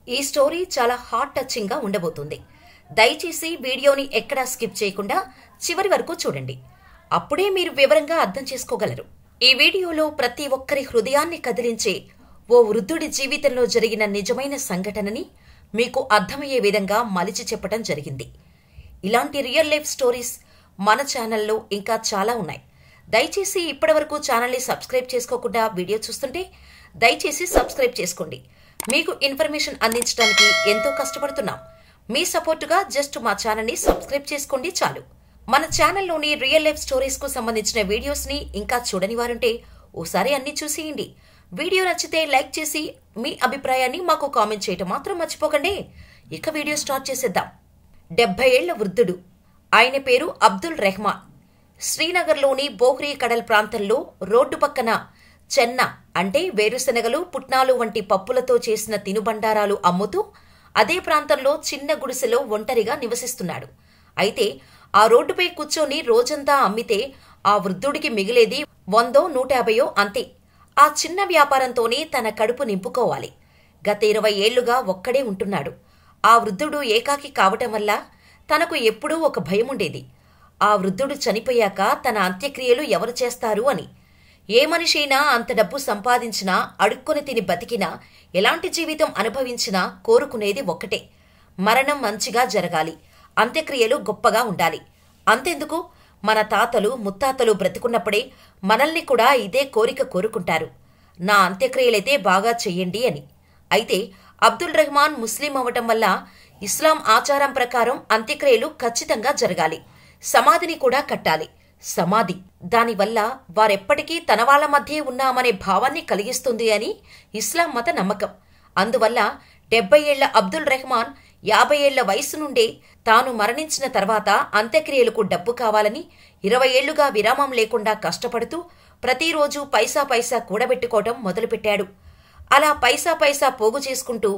ఈ స్టోరీ చాలా heart touching గా ఉండబోతుంది. దయచేసి వీడియోని ఎక్కడా స్కిప్ చేయకుండా చివరి వరకు చూడండి. అప్పుడే మీరు వివరంగా అర్థం చేసుకోగలరు. ఈ వీడియోలో ప్రతి ఒక్కరి హృదయాన్ని కదిలించే ఓ వృద్ధుడి జీవితంలో జరిగిన నిజమైన సంఘటనని మీకు అర్థమయ్యే విధంగా మలిచి చెప్పడం జరిగింది. ఇలాంటి రియల్ లైఫ్ స్టోరీస్ మన ఛానల్లో ఇంకా చాలా ఉన్నాయి. దయచేసి ఇప్పటివరకు ఛానల్ని సబ్స్క్రైబ్ చేసుకోకుండా వీడియో చూస్తుంటే దయచేసి సబ్స్క్రైబ్ చేసుకోండి. మీకు ఇన్ఫర్మేషన్ అందించడానికి ఎంతో కష్టపడుతున్నాం. మీ సపోర్టుగా జస్ట్ మా ఛానల్ని సబ్స్క్రైబ్ చేసుకోండి చాలు. మన ఛానల్లోని రియల్ లైఫ్ స్టోరీస్ కు సంబంధించిన వీడియోస్ ని ఇంకా చూడని వారుంటే ఓసారి అన్ని చూసేయండి. వీడియో నచ్చితే లైక్ చేసి మీ అభిప్రాయాన్ని మాకు కామెంట్ చేయటం మాత్రం మర్చిపోకండి. ఇక వీడియో స్టార్ట్ చేసేద్దాం. 70 ఏళ్ల వృద్ధుడు. ఆయన పేరు అబ్దుల్ రెహమాన్. శ్రీనగర్లోని బోహ్రీ కడల్ ప్రాంతంలో రోడ్డు పక్కన చెన్న అంటే వేరుశనగలు, పుట్నాలు వంటి పప్పులతో చేసిన తినుబండారాలు అమ్ముతూ అదే ప్రాంతంలో చిన్న గుడిసెలో ఒంటరిగా నివసిస్తున్నాడు. అయితే ఆ రోడ్డుపై కూర్చొని రోజంతా అమ్మితే ఆ వృద్ధుడికి మిగిలేది 100-150 అంతే. ఆ చిన్న వ్యాపారంతోనే తన కడుపు నింపుకోవాలి. గత 20 ఏళ్లుగా ఒక్కడే ఉంటున్నాడు. ఆ వృద్ధుడు ఏకాకి కావటం వల్ల తనకు ఎప్పుడూ ఒక భయముండేది. ఆ వృద్ధుడు చనిపోయాక తన అంత్యక్రియలు ఎవరు చేస్తారు అని. ఏ మనిషైనా అంత డబ్బు సంపాదించినా, అడుక్కొని తిని బతికినా, ఎలాంటి జీవితం అనుభవించినా కోరుకునేది ఒక్కటే, మరణం మంచిగా జరగాలి, అంత్యక్రియలు గొప్పగా ఉండాలి. అంతెందుకు, మన తాతలు ముత్తాతలు బ్రతికున్నప్పుడే మనల్ని కూడా ఇదే కోరిక కోరుకుంటారు, నా అంత్యక్రియలైతే బాగా చెయ్యండి అని. అయితే అబ్దుల్ రెహమాన్ ముస్లిం అవ్వటం వల్ల ఇస్లాం ఆచారం ప్రకారం అంత్యక్రియలు ఖచ్చితంగా జరగాలి, సమాధిని కూడా కట్టాలి. సమాధి దానివల్ల వారెప్పటికీ తన వాళ్ల మధ్యే ఉన్నామనే భావాన్ని కలిగిస్తుంది అని ఇస్లాం మత నమ్మకం. అందువల్ల 70 ఏళ్ల అబ్దుల్ రెహమాన్ 50 ఏళ్ల వయసు నుండే తాను మరణించిన తర్వాత అంత్యక్రియలకు డబ్బు కావాలని 20 ఏళ్లుగా విరామం లేకుండా కష్టపడుతూ ప్రతిరోజు పైసా పైసా కూడబెట్టుకోవటం మొదలుపెట్టాడు. అలా పైసా పైసా పోగు చేసుకుంటూ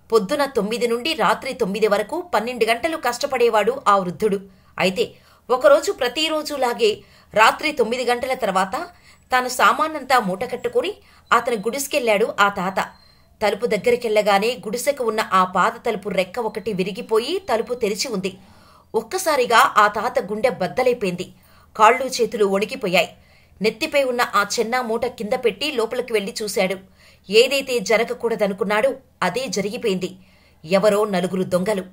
పొద్దున 9 నుండి రాత్రి 9 వరకు 12 గంటలు కష్టపడేవాడు ఆ వృద్ధుడు. అయితే ఒకరోజు ప్రతిరోజులాగే రాత్రి 9 గంటల తర్వాత తాను సామానంతా మూటకట్టుకుని అతని గుడిసెకెళ్లాడు ఆ తాత. తలుపు దగ్గరికెళ్లగానే గుడిసెకు ఉన్న ఆ పాత తలుపు రెక్క ఒకటి విరిగిపోయి తలుపు తెరిచి ఉంది. ఒక్కసారిగా ఆ తాత గుండె బద్దలైపోయింది. కాళ్ళు చేతులు వణికిపోయాయి. నెత్తిపై ఉన్న ఆ చెన్న మూట కింద పెట్టి లోపలికి వెళ్లి చూశాడు. ఏదైతే జరగకూడదనుకున్నాడో అదే జరిగిపోయింది. ఎవరో 4 దొంగలు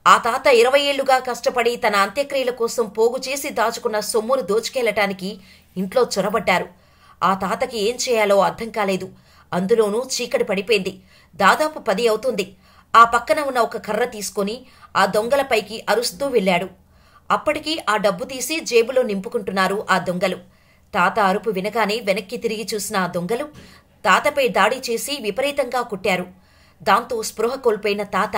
ఆ తాత 20 ఏళ్లుగా కష్టపడి తన అంత్యక్రియల కోసం పోగు చేసి దాచుకున్న సొమ్మును దోచుకెళ్లటానికి ఇంట్లో చొరబడ్డారు. ఆ తాతకి ఏం చేయాలో అర్థం కాలేదు. అందులోనూ చీకటి పడిపోయింది. దాదాపు 10 అవుతుంది. ఆ పక్కన ఉన్న ఒక కర్ర తీసుకుని ఆ దొంగలపైకి అరుస్తూ వెళ్లాడు. అప్పటికి ఆ డబ్బు తీసి జేబులో నింపుకుంటున్నారు ఆ దొంగలు. తాత అరుపు వినగానే వెనక్కి తిరిగి చూసిన ఆ దొంగలు తాతపై దాడి చేసి విపరీతంగా కుట్టారు. దాంతో స్పృహ కోల్పోయిన తాత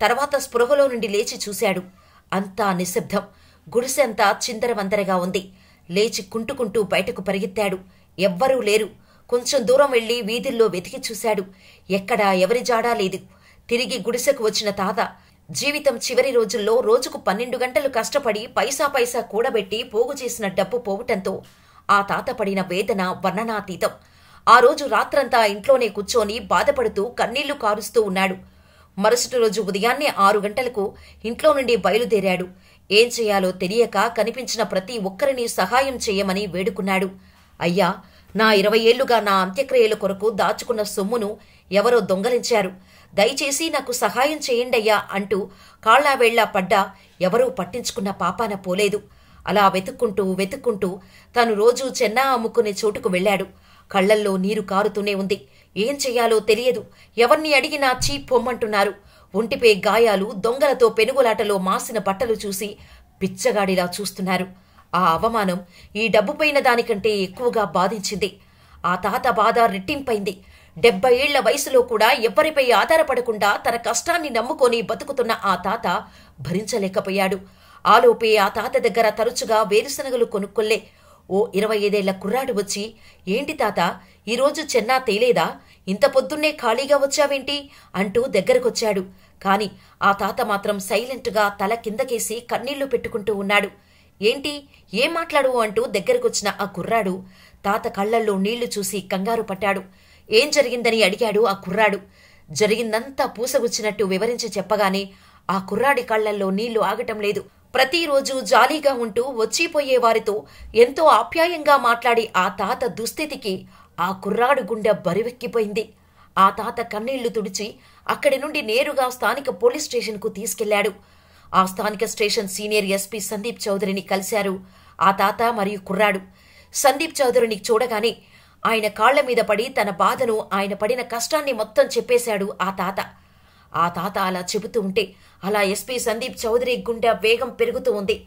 తర్వాత స్పృహలో నుండి లేచి చూశాడు. అంతా నిశ్శబ్దం. గుడిసె అంతా చిందరవందరగా ఉంది. లేచి కుంటుకుంటూ బయటకు పరిగెత్తాడు. ఎవ్వరూ లేరు. కొంచెం దూరం వెళ్లి వీధుల్లో వెతికి చూశాడు. ఎక్కడా ఎవరి జాడా లేదు. తిరిగి గుడిసెకు వచ్చిన తాత జీవితం చివరి రోజుల్లో రోజుకు 12 గంటలు కష్టపడి పైసా పైసా కూడబెట్టి పోగు చేసిన డబ్బు పోవటంతో ఆ తాత పడిన వేదన వర్ణనాతీతం. ఆ రోజు రాత్రంతా ఇంట్లోనే కూర్చొని బాధపడుతూ కన్నీళ్లు కారుస్తూ ఉన్నాడు. మరుసటి రోజు ఉదయాన్నే 6 గంటలకు ఇంట్లో నుండి బయలుదేరాడు. ఏం చేయాలో తెలియక కనిపించిన ప్రతి ఒక్కరిని సహాయం చేయమని వేడుకున్నాడు. అయ్యా, నా 20 ఏళ్లుగా నా అంత్యక్రియల కొరకు దాచుకున్న సొమ్మును ఎవరో దొంగలించారు. దయచేసి నాకు సహాయం చేయండయ్యా అంటూ కాళ్లావేళ్లా పడ్డా ఎవరూ పట్టించుకున్న పాపాన పోలేదు. అలా వెతుక్కుంటూ తాను రోజూ చెన్నా అమ్ముకునే చోటుకు వెళ్లాడు. కళ్లల్లో నీరు కారుతూనే ఉంది. ఏం చెయ్యాలో తెలియదు. ఎవర్ని అడిగినా చీ పొమ్మంటున్నారు. ఒంటిపై గాయాలు, దొంగలతో పెనుగులాటలో మాసిన బట్టలు చూసి పిచ్చగాడిలా చూస్తున్నారు. ఆ అవమానం ఈ డబ్బుపైన దానికంటే ఎక్కువగా బాధించింది. ఆ తాత బాధ రెట్టింపైంది. 70 ఏళ్ల వయసులో కూడా ఎవ్వరిపై ఆధారపడకుండా తన కష్టాన్ని నమ్ముకొని బతుకుతున్న ఆ తాత భరించలేకపోయాడు. ఆలోపే ఆ తాత దగ్గర తరచుగా వేరుశనగలు కొనుక్కొల్లే ఓ 25 ఏళ్ల కుర్రాడు వచ్చి, ఏంటి తాత, ఈరోజు చెన్నా తేలేదా? ఇంత పొద్దున్నే ఖాళీగా వచ్చావేంటి అంటూ దగ్గరకొచ్చాడు. కాని ఆ తాత మాత్రం సైలెంట్గా తల కిందకేసి కన్నీళ్లు పెట్టుకుంటూ ఉన్నాడు. ఏంటి, ఏం మాట్లాడు అంటూ దగ్గరకొచ్చిన ఆ కుర్రాడు తాత కళ్లల్లో నీళ్లు చూసి కంగారు పట్టాడు. ఏం జరిగిందని అడిగాడు ఆ కుర్రాడు. జరిగిందంతా పూసగుచ్చినట్టు వివరించి చెప్పగానే ఆ కుర్రాడి కళ్లల్లో నీళ్లు ఆగటం లేదు. ప్రతిరోజు జాలీగా ఉంటూ వచ్చిపోయే వారితో ఎంతో ఆప్యాయంగా మాట్లాడి ఆ తాత దుస్థితికి ఆ కుర్రాడు గుండె బరువెక్కిపోయింది. ఆ తాత కన్నీళ్లు తుడిచి అక్కడి నుండి నేరుగా స్థానిక పోలీస్ స్టేషన్కు తీసుకెళ్లాడు. ఆ స్థానిక స్టేషన్ సీనియర్ ఎస్పీ సందీప్ చౌదరిని కలిశారు ఆ తాత మరియు కుర్రాడు. సందీప్ చౌదరిని చూడగానే ఆయన కాళ్ల మీద పడి తన బాధను, ఆయన పడిన కష్టాన్ని మొత్తం చెప్పేశాడు ఆ తాత. ఆ తాత అలా చెబుతూ ఉంటే అలా ఎస్పీ సందీప్ చౌదరి గుండె వేగం పెరుగుతూ ఉంది.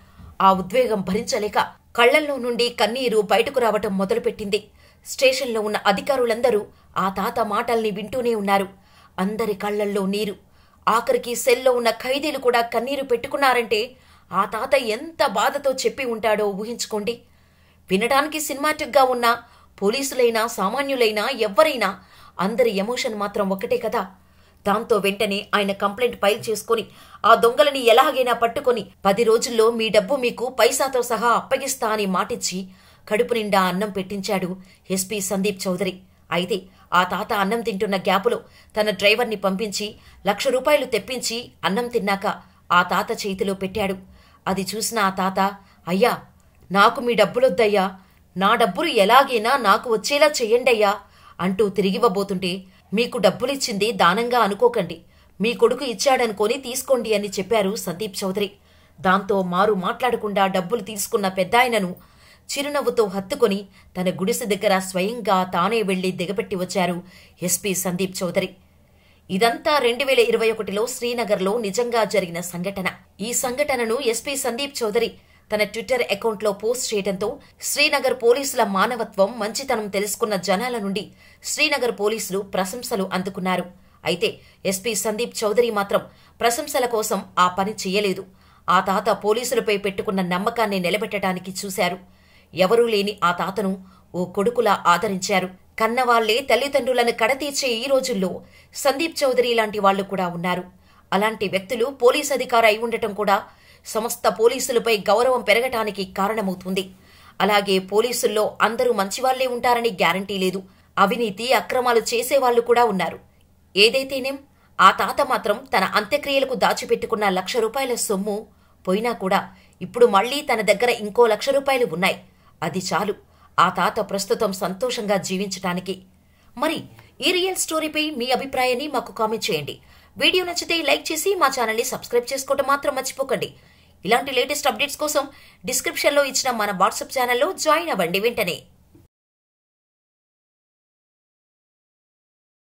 ఆ ఉద్వేగం భరించలేక కళ్లల్లో నుండి కన్నీరు బయటకు రావటం మొదలుపెట్టింది. స్టేషన్లో ఉన్న అధికారులందరూ ఆ తాత మాటల్ని వింటూనే ఉన్నారు. అందరి కళ్లల్లో నీరు. ఆఖరికి సెల్లో ఉన్న ఖైదీలు కూడా కన్నీరు పెట్టుకున్నారంటే ఆ తాత ఎంత బాధతో చెప్పి ఉంటాడో ఊహించుకోండి. వినడానికి సినిమాటిక్గా ఉన్న పోలీసులైనా సామాన్యులైనా ఎవ్వరైనా అందరి ఎమోషన్ మాత్రం ఒకటే కదా. దాంతో వెంటనే ఆయన కంప్లైంట్ ఫైల్ చేసుకుని ఆ దొంగలని ఎలాగైనా పట్టుకొని 10 రోజుల్లో మీ డబ్బు మీకు పైసాతో సహా అప్పగిస్తా అని మాటిచ్చి కడుపు నిండా అన్నం పెట్టించాడు ఎస్పీ సందీప్ చౌదరి. అయితే ఆ తాత అన్నం తింటున్న గ్యాపులో తన డ్రైవర్ని పంపించి ₹1,00,000 తెప్పించి అన్నం తిన్నాక ఆ తాత చేతిలో పెట్టాడు. అది చూసిన ఆ తాత, అయ్యా నాకు మీ డబ్బులొద్దయ్యా, నా డబ్బులు ఎలాగైనా నాకు వచ్చేలా చెయ్యండయ్యా అంటూ తిరిగివ్వబోతుంటే, మీకు డబ్బులిచ్చింది దానంగా అనుకోకండి, మీ కొడుకు ఇచ్చాడనుకోని తీసుకోండి అని చెప్పారు సందీప్ చౌదరి. దాంతో మారు మాట్లాడకుండా డబ్బులు తీసుకున్న పెద్దాయనను చిరునవ్వుతో హత్తుకొని తన గుడిసె దగ్గర స్వయంగా తానే వెళ్లి దిగపెట్టి వచ్చారు ఎస్పీ సందీప్ చౌదరి. ఇదంతా 2021లో శ్రీనగర్లో నిజంగా జరిగిన సంఘటన. ఈ సంఘటనను ఎస్పీ సందీప్ చౌదరి తన ట్విట్టర్ అకౌంట్లో పోస్ట్ చేయడంతో శ్రీనగర్ పోలీసుల మానవత్వం, మంచితనం తెలుసుకున్న జనాల నుండి శ్రీనగర్ పోలీసులు ప్రశంసలు అందుకున్నారు. అయితే ఎస్పీ సందీప్ చౌదరి మాత్రం ప్రశంసల కోసం ఆ పని చెయ్యలేదు. ఆ తాత పోలీసులపై పెట్టుకున్న నమ్మకాన్ని నిలబెట్టడానికి చూశారు. ఎవరూ లేని ఆ తాతను ఓ కొడుకులా ఆదరించారు. కన్నవాళ్లే తల్లిదండ్రులను కడతీర్చే ఈ రోజుల్లో సందీప్ చౌదరి లాంటి వాళ్లు కూడా ఉన్నారు. అలాంటి వ్యక్తులు పోలీస్ అధికారి అయి ఉండటం కూడా సమస్త పోలీసులపై గౌరవం పెరగటానికి కారణమవుతుంది. అలాగే పోలీసుల్లో అందరూ మంచివాళ్లే ఉంటారని గ్యారంటీ లేదు. అవినీతి, అక్రమాలు చేసేవాళ్లు కూడా ఉన్నారు. ఏదైతేనేం ఆ తాత మాత్రం తన అంత్యక్రియలకు దాచిపెట్టుకున్న ₹1,00,000 సొమ్ము పోయినా కూడా ఇప్పుడు మళ్లీ తన దగ్గర ఇంకో ₹1,00,000 ఉన్నాయి. అది చాలు ఆ తాత ప్రస్తుతం సంతోషంగా జీవించటానికి. మరి ఈ రియల్ స్టోరీపై మీ అభిప్రాయాన్ని మాకు కామెంట్ చేయండి. వీడియో నచ్చితే లైక్ చేసి మా ఛానల్ని సబ్స్క్రైబ్ చేసుకోవడం మాత్రం మర్చిపోకండి. ఇలాంటి లేటెస్ట్ అప్డేట్స్ కోసం డిస్క్రిప్షన్లో ఇచ్చిన మన వాట్సాప్ ఛానల్లో జాయిన్ అవ్వండి వెంటనే.